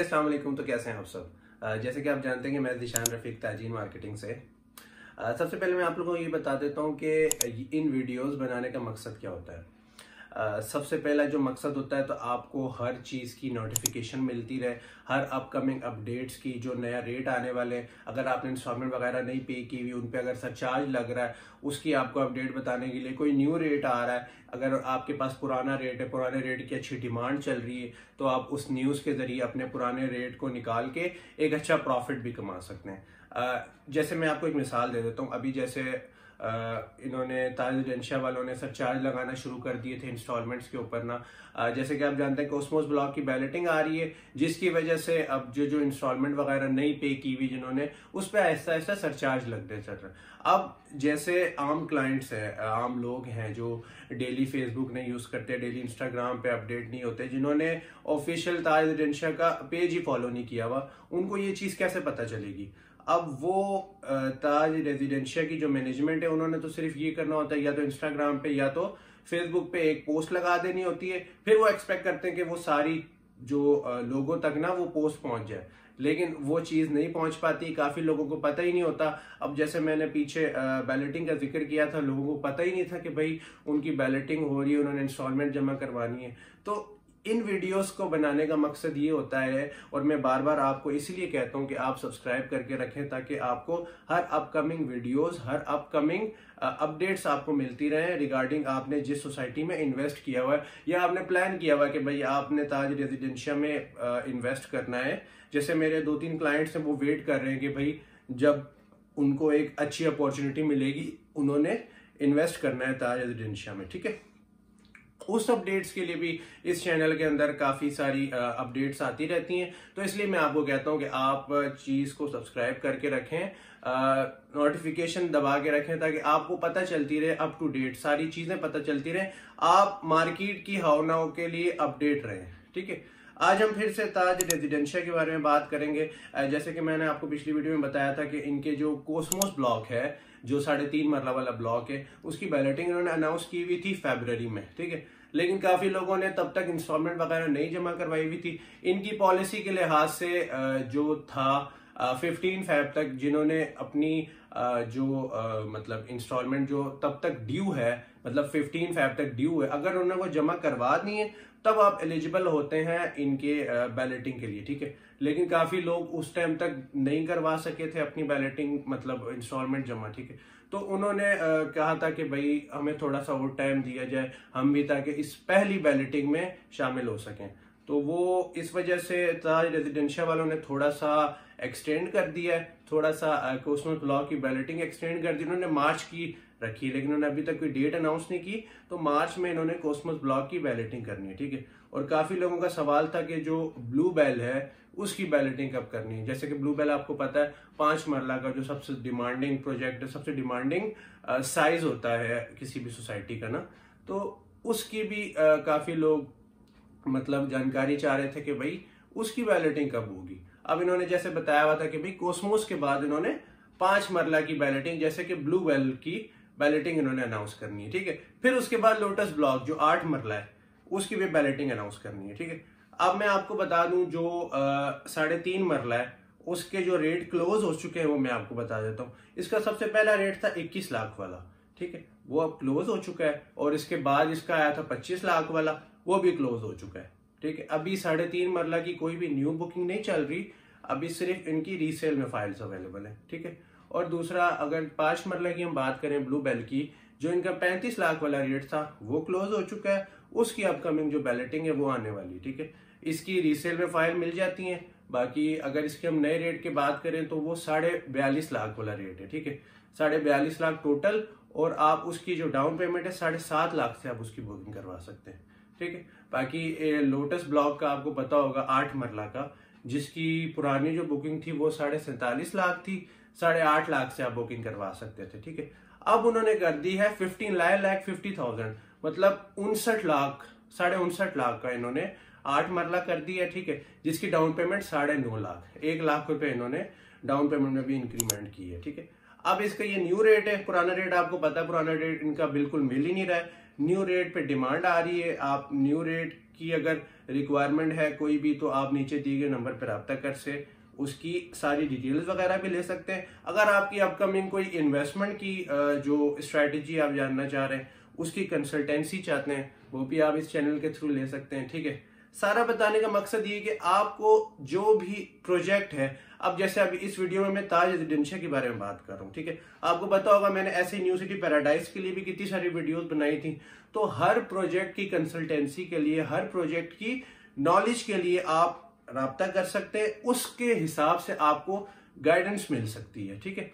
अस्सलाम वालेकुम। तो कैसे हैं आप सब? जैसे कि आप जानते हैं कि मैं दिशान रफीक ताजीन मार्केटिंग से। सबसे पहले मैं आप लोगों को ये बता देता हूँ कि इन वीडियोस बनाने का मकसद क्या होता है। सबसे पहला जो मकसद होता है तो आपको हर चीज़ की नोटिफिकेशन मिलती रहे, हर अपकमिंग अपडेट्स की, जो नया रेट आने वाले, अगर आपने इंस्टॉलमेंट वगैरह नहीं पे की हुई, उन पे अगर सरचार्ज लग रहा है उसकी आपको अपडेट बताने के लिए, कोई न्यू रेट आ रहा है, अगर आपके पास पुराना रेट है, पुराने रेट की अच्छी डिमांड चल रही है तो आप उस न्यूज़ के जरिए अपने पुराने रेट को निकाल के एक अच्छा प्रॉफिट भी कमा सकते हैं। जैसे मैं आपको एक मिसाल दे देता हूँ। अभी जैसे इन्होंने ताज रेजिडेंशिया वालों ने सरचार्ज लगाना शुरू कर दिए थे इंस्टॉलमेंट्स के ऊपर ना। जैसे कि आप जानते हैं कोस्मोस ब्लॉक की बैलेटिंग आ रही है, जिसकी वजह से अब जो इंस्टॉलमेंट वगैरह नहीं पे की हुई जिन्होंने, उस पर आहिस्ता आहिस्ता सरचार्ज लगते चल रहा है। अब जैसे आम क्लाइंट्स हैं, आम लोग हैं जो डेली फेसबुक नहीं यूज करते, डेली इंस्टाग्राम पे अपडेट नहीं होते, जिन्होंने ऑफिशियल ताज रेजिडेंशिया का पेज ही फॉलो नहीं किया हुआ, उनको ये चीज कैसे पता चलेगी? अब वो ताज रेजिडेंशिया की जो मैनेजमेंट है उन्होंने तो सिर्फ ये करना होता है, या तो इंस्टाग्राम पे या तो फेसबुक पे एक पोस्ट लगा देनी होती है, फिर वो एक्सपेक्ट करते हैं कि वो सारी जो लोगों तक ना वो पोस्ट पहुंच जाए, लेकिन वो चीज नहीं पहुंच पाती। काफी लोगों को पता ही नहीं होता। अब जैसे मैंने पीछे बैलेटिंग का जिक्र किया था, लोगों को पता ही नहीं था कि भाई उनकी बैलेटिंग हो रही है, उन्होंने इंस्टॉलमेंट जमा करवानी है। तो इन वीडियोस को बनाने का मकसद ये होता है, और मैं बार बार आपको इसलिए कहता हूं कि आप सब्सक्राइब करके रखें ताकि आपको हर अपकमिंग वीडियोस, हर अपकमिंग अपडेट्स आपको मिलती रहे रिगार्डिंग आपने जिस सोसाइटी में इन्वेस्ट किया हुआ है, या आपने प्लान किया हुआ है कि भाई आपने ताज रेजिडेंशिया में इन्वेस्ट करना है। जैसे मेरे 2-3 क्लाइंट्स हैं, वो वेट कर रहे हैं कि भाई जब उनको एक अच्छी अपॉर्चुनिटी मिलेगी उन्होंने इन्वेस्ट करना है ताज रेजिडेंशिया में, ठीक है। उस अपडेट्स के लिए भी इस चैनल के अंदर काफी सारी अपडेट्स आती रहती हैं, तो इसलिए मैं आपको कहता हूं कि आप चीज को सब्सक्राइब करके रखें, नोटिफिकेशन दबा के रखें, ताकि आपको पता चलती रहे, अप टू डेट सारी चीजें पता चलती रहे, आप मार्केट की हावनाओं के लिए अपडेट रहें, ठीक है। आज हम फिर से ताज रेजिडेंशिया के बारे में बात करेंगे। जैसे कि मैंने आपको पिछली वीडियो में बताया था कि इनके जो कोस्मोस ब्लॉक है, जो 3.5 मरला वाला ब्लॉक है, उसकी बैलेटिंग इन्होंने अनाउंस की हुई थी फरवरी में, ठीक है। लेकिन काफी लोगों ने तब तक इंस्टॉलमेंट वगैरह नहीं जमा करवाई हुई थी। इनकी पॉलिसी के लिहाज से जो था 15 फेब तक जिन्होंने अपनी मतलब इंस्टॉलमेंट जो तब तक ड्यू है, मतलब 15 फेब तक ड्यू है, अगर उन्होंने वो जमा करवा दी है तब आप एलिजिबल होते हैं इनके बैलेटिंग के लिए, ठीक है। लेकिन काफी लोग उस टाइम तक नहीं करवा सके थे अपनी बैलेटिंग, मतलब इंस्टॉलमेंट जमा, ठीक है। तो उन्होंने कहा था कि भाई हमें थोड़ा सा और टाइम दिया जाए हम भी, ताकि इस पहली बैलेटिंग में शामिल हो सकें। तो वो इस वजह से ताज रेजिडेंशिया वालों ने थोड़ा सा एक्सटेंड कर दिया है, थोड़ा सा कोस्मोस ब्लॉक की बैलेटिंग एक्सटेंड कर दी। उन्होंने मार्च की रखी, लेकिन उन्होंने अभी तक कोई डेट अनाउंस नहीं की, तो मार्च में इन्होंने कोस्मोस ब्लॉक की बैलेटिंग करनी है, ठीक है। और काफी लोगों का सवाल था कि जो ब्लू बेल है उसकी बैलेटिंग कब करनी है। जैसे कि ब्लू बेल आपको पता है 5 मरला का जो सबसे डिमांडिंग प्रोजेक्ट है, सबसे डिमांडिंग साइज होता है किसी भी सोसाइटी का ना, तो उसकी भी काफी लोग मतलब जानकारी चाह रहे थे कि भाई उसकी बैलेटिंग कब होगी। अब इन्होंने जैसे बताया हुआ था कि भाई कोस्मोस के बाद इन्होंने 5 मरला की बैलेटिंग, जैसे कि ब्लू बेल की बैलेटिंग इन्होंने अनाउंस करनी है, ठीक है। फिर उसके बाद लोटस ब्लॉक जो 8 मरला है उसकी भी बैलेटिंग अनाउंस करनी है, ठीक है। अब मैं आपको बता दूं जो 3.5 मरला है उसके जो रेट क्लोज हो चुके हैं वो मैं आपको बता देता हूँ। इसका सबसे पहला रेट था 21 लाख वाला, ठीक है, वो अब क्लोज हो चुका है। और इसके बाद इसका आया था 25 लाख वाला, वो भी क्लोज हो चुका है, ठीक है। अभी 3.5 मरला की कोई भी न्यू बुकिंग नहीं चल रही, अभी सिर्फ इनकी रीसेल में फाइल्स अवेलेबल है, ठीक है। और दूसरा अगर 5 मरला की हम बात करें ब्लू बेल की, जो इनका 35 लाख वाला रेट था वो क्लोज हो चुका है, उसकी अपकमिंग जो बैलेटिंग है वो आने वाली, ठीक है। इसकी रीसेल में फाइल मिल जाती है। बाकी अगर इसके हम नए रेट की बात करें तो वो 42.5 लाख वाला रेट है, ठीक है। 42.5 लाख टोटल, और आप उसकी जो डाउन पेमेंट है 7.5 लाख से आप उसकी बुकिंग करवा सकते हैं, ठीक है। बाकी लोटस ब्लॉक का आपको पता होगा 8 मरला का, जिसकी पुरानी जो बुकिंग थी वो 47.5 लाख थी, 8.5 लाख से आप बुकिंग करवा सकते थे, ठीक है। अब उन्होंने कर दी है 15,50,000, मतलब 59 लाख का इन्होंने 8 मरला कर दी है, ठीक है, जिसकी डाउन पेमेंट 9.5 लाख, 1 लाख रुपए इन्होंने डाउन पेमेंट में भी इंक्रीमेंट की है, ठीक है। अब इसका ये न्यू रेट है, पुराना रेट आपको पता है, पुराना रेट इनका बिल्कुल मिल ही नहीं रहा है। न्यू रेट पे डिमांड आ रही है, आप न्यू रेट की अगर रिक्वायरमेंट है कोई भी, तो आप नीचे दिए गए नंबर पर रब्ता कर से उसकी सारी डिटेल्स वगैरह भी ले सकते हैं। अगर आपकी अपकमिंग कोई इन्वेस्टमेंट की जो स्ट्रैटेजी आप जानना चाह रहे हैं, उसकी कंसल्टेंसी चाहते हैं, वो भी आप इस चैनल के थ्रू ले सकते हैं। ठीक है, सारा बताने का मकसद ये कि आपको जो भी प्रोजेक्ट है, अब जैसे अभी इस वीडियो में मैं ताज रेजिडेंशिया के बारे में बात कर रहा हूँ। ठीक है, आपको पता होगा मैंने ऐसे न्यू सिटी पैराडाइज के लिए भी कितनी सारी वीडियोस बनाई थी। तो हर प्रोजेक्ट की कंसल्टेंसी के लिए, हर प्रोजेक्ट की नॉलेज के लिए आप राब्ता कर सकते हैं, उसके हिसाब से आपको गाइडेंस मिल सकती है। ठीक है,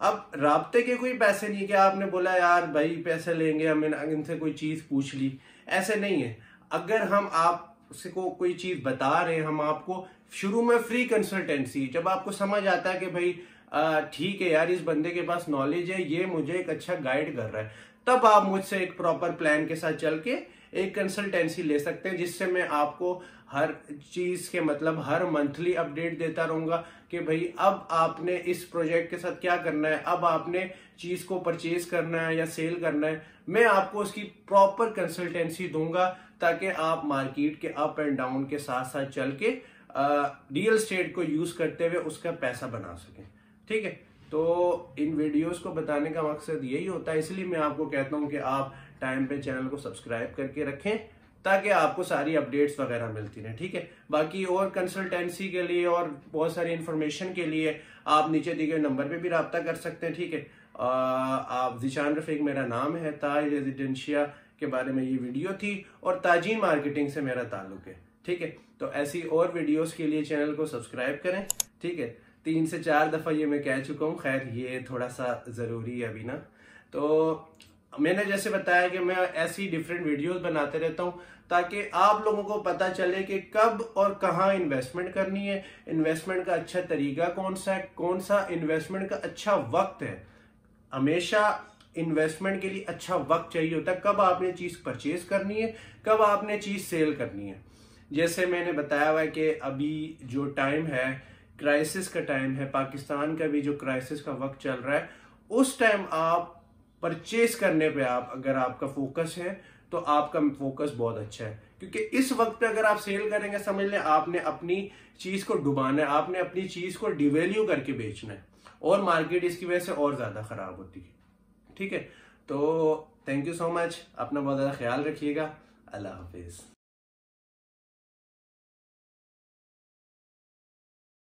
अब राब्ते के कोई पैसे नहीं कि आपने बोला यार भाई पैसे लेंगे, हमने इनसे कोई चीज पूछ ली, ऐसे नहीं है। अगर हम आपसे को कोई चीज बता रहे हैं, हम आपको शुरू में फ्री कंसल्टेंसी, जब आपको समझ आता है कि भाई ठीक है यार इस बंदे के पास नॉलेज है, ये मुझे एक अच्छा गाइड कर रहा है, तब आप मुझसे एक प्रॉपर प्लान के साथ चल के एक कंसल्टेंसी ले सकते हैं, जिससे मैं आपको हर चीज के मतलब हर मंथली अपडेट देता रहूंगा कि भाई अब आपने इस प्रोजेक्ट के साथ क्या करना है, अब आपने चीज को परचेज करना है या सेल करना है। मैं आपको उसकी प्रॉपर कंसल्टेंसी दूंगा ताकि आप मार्केट के अप एंड डाउन के साथ साथ चल के रियल एस्टेट को यूज करते हुए उसका पैसा बना सकें। ठीक है, तो इन वीडियोस को बताने का मकसद यही होता है, इसलिए मैं आपको कहता हूं कि आप टाइम पे चैनल को सब्सक्राइब करके रखें ताकि आपको सारी अपडेट्स वगैरह मिलती रहे। ठीक है, बाकी और कंसल्टेंसी के लिए और बहुत सारी इंफॉर्मेशन के लिए आप नीचे दिए गए नंबर पे भी रब्ता कर सकते हैं। ठीक है, आप ज़ीशान रफीक मेरा नाम है, ताज रेजिडेंशिया के बारे में ये वीडियो थी और ताजीन मार्केटिंग से मेरा ताल्लुक है। ठीक है, तो ऐसी और वीडियोस के लिए चैनल को सब्सक्राइब करें। ठीक है, 3 से 4 दफा ये मैं कह चुका हूँ, खैर ये थोड़ा सा जरूरी है अभी ना। तो मैंने जैसे बताया कि मैं ऐसी डिफरेंट वीडियोस बनाते रहता हूँ ताकि आप लोगों को पता चले कि कब और कहाँ इन्वेस्टमेंट करनी है, इन्वेस्टमेंट का अच्छा तरीका कौन सा है, कौन सा इन्वेस्टमेंट का अच्छा वक्त है। हमेशा इन्वेस्टमेंट के लिए अच्छा वक्त चाहिए होता है, कब आपने चीज परचेज करनी है, कब आपने चीज सेल करनी है। जैसे मैंने बताया हुआ है कि अभी जो टाइम है क्राइसिस का टाइम है, पाकिस्तान का भी जो क्राइसिस का वक्त चल रहा है, उस टाइम आप परचेज करने पे आप अगर आपका फोकस है तो आपका फोकस बहुत अच्छा है, क्योंकि इस वक्त पे अगर आप सेल करेंगे समझ लें आपने अपनी चीज को डुबाना है, आपने अपनी चीज को डिवैल्यू करके बेचना है और मार्केट इसकी वजह से और ज्यादा खराब होती है। ठीक है, तो थैंक यू सो मच, अपना बहुत ज्यादा ख्याल रखिएगा, अल्लाह हाफिज।